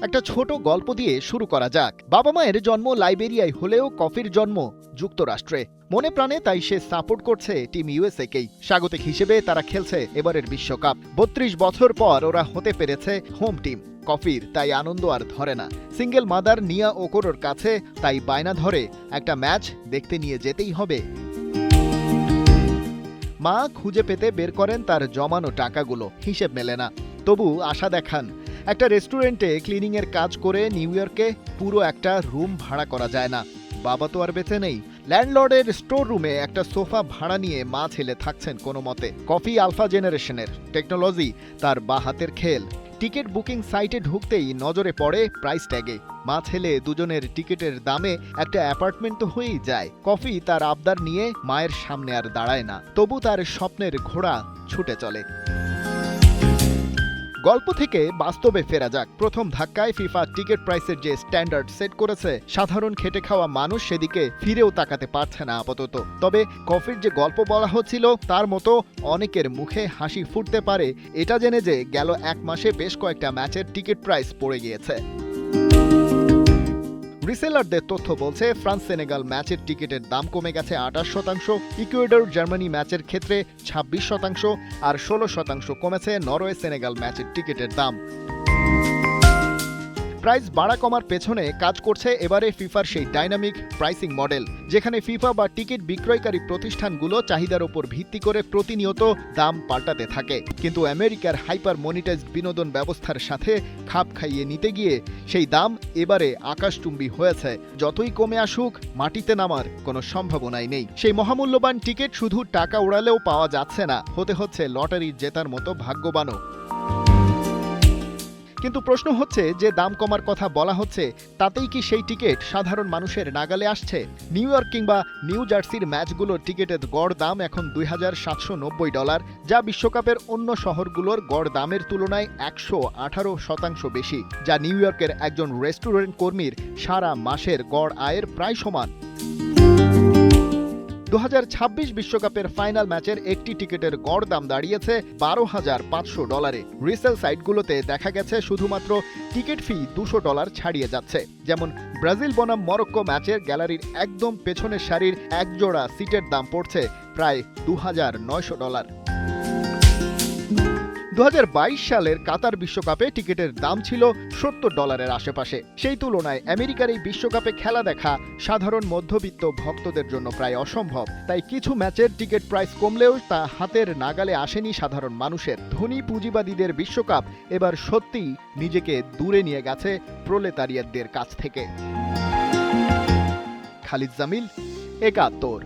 একটা ছোট গল্প দিয়ে শুরু করা যাক। বাবা মায়ের জন্ম লাইবেরিয়ায় হলেও কফির জন্ম যুক্তরাষ্ট্রে। মনে প্রাণে তাই সে সাপোর্ট করছে টিম ইউএসএকেই। স্বাগতিক হিসেবে তারা খেলছে এবারের বিশ্বকাপ। ৩২ বছর পর ওরা হতে পেরেছে হোম টিম। কফির তাই আনন্দ আর ধরে না। সিঙ্গেল মাদার নিয়া ওকোরোর কাছে তাই বায়না ধরে একটা ম্যাচ দেখতে নিয়ে যেতেই হবে। মা খুঁজে পেতে বের করেন তার জমানো টাকাগুলো, হিসেব মেলে না। তবু আশা দেখান। একটা রেস্টুরেন্টে ক্লিনিংয়ের কাজ করে নিউ ইয়র্কে পুরো একটা রুম ভাড়া করা যায় না। বাবা তো আর বেঁচে নেই। ল্যান্ডলর্ডের স্টোর রুমে একটা সোফা ভাড়া নিয়ে মা ছেলে থাকছেন কোনো মতে। কফি আলফা জেনারেশনের, টেকনোলজি তার বা হাতের খেল। টিকিট বুকিং সাইটে ঢুকতেই নজরে পড়ে প্রাইস ট্যাগে। মা ছেলে দুজনের টিকিটের দামে একটা অ্যাপার্টমেন্ট তো হয়েই যায়। কফি তার আবদার নিয়ে মায়ের সামনে আর দাঁড়ায় না, তবু তার স্বপ্নের ঘোড়া ছুটে চলে। গল্প থেকে বাস্তবে ফেরা যাক। প্রথম ধাক্কায় ফিফা টিকিট প্রাইসের যে স্ট্যান্ডার্ড সেট করেছে, সাধারণ খেটে খাওয়া মানুষ সেদিকে ফিরেও তাকাতে পারছে না আপাতত। তবে কফির যে গল্প বলা হচ্ছিল, তার মতো অনেকের মুখে হাসি ফুটতে পারে এটা জেনে যে গেল এক মাসে বেশ কয়েকটা ম্যাচের টিকিট প্রাইস পড়ে গিয়েছে। রিসেলারদের তথ্য বলছে ফ্রান্স সেনেগাল ম্যাচের টিকিটের দাম কমে গেছে 28%, ইকুয়েডর জার্মানি ম্যাচের ক্ষেত্রে 26% আর 16% কমেছে নরওয়ে সেনেগাল ম্যাচের টিকিটের দাম। প্রাইস বাড়া কমার পেছনে কাজ করছে এবারে ফিফার সেই ডাইনামিক প্রাইসিং মডেল, যেখানে ফিফা বা টিকিট বিক্রয়কারী প্রতিষ্ঠানগুলো চাহিদার উপর ভিত্তি করে প্রতিনিয়ত দাম পাল্টাতে থাকে। কিন্তু আমেরিকার হাইপার মনিটাইজড বিনোদন ব্যবস্থার সাথে খাপ খাইয়ে নিতে গিয়ে সেই দাম এবারে আকাশচুম্বী হয়েছে। যতই কমে আসুক, মাটিতে নামার কোনো সম্ভাবনাই নেই। সেই মহামূল্যবান টিকিট শুধু টাকা উড়ালেও পাওয়া যাচ্ছে না, হতে হচ্ছে লটারি জেতার মতো ভাগ্যবানও। কিন্তু প্রশ্ন হচ্ছে, যে দাম কমার কথা বলা হচ্ছে তাতেই কি সেই টিকিট সাধারণ মানুষের নাগালে আসছে? নিউ ইয়র্ক কিংবা নিউ জার্সির ম্যাচগুলোর টিকিটের গড় দাম এখন $2,790, যা বিশ্বকাপের অন্য শহরগুলোর গড় দামের তুলনায় 118% বেশি, যা নিউ ইয়র্কের একজন রেস্টুরেন্ট কর্মীর সারা মাসের গড় আয়ের প্রায় সমান। 2026 বিশ্বকাপের ফাইনাল ম্যাচের একটি টিকিটের গড় দাম দাঁড়িয়েছে $12,500। রিসেল সাইটগুলোতে দেখা গেছে শুধুমাত্র টিকিট ফি $200 ছাড়িয়ে যাচ্ছে। যেমন ব্রাজিল বনাম মরক্কো ম্যাচের গ্যালারির একদম পেছনের সারির একজোড়া সিটের দাম পড়ছে প্রায় $2,900। 2022 সালের কাতার বিশ্বকাপে টিকিটের দাম ছিল $70 আশেপাশে। সেই তুলনায় আমেরিকার এই বিশ্বকাপে খেলা দেখা সাধারণ মধ্যবিত্ত ভক্তদের জন্য প্রায় অসম্ভব। তাই কিছু ম্যাচের টিকিট প্রাইস কমলেও তা হাতের নাগালে আসেনি সাধারণ মানুষের। ধনী পুঁজিবাদীদের বিশ্বকাপ এবার সত্যিই নিজেকে দূরে নিয়ে গেছে প্রলেতারিয়াতদের কাছ থেকে। খালিদ জামিল, 71।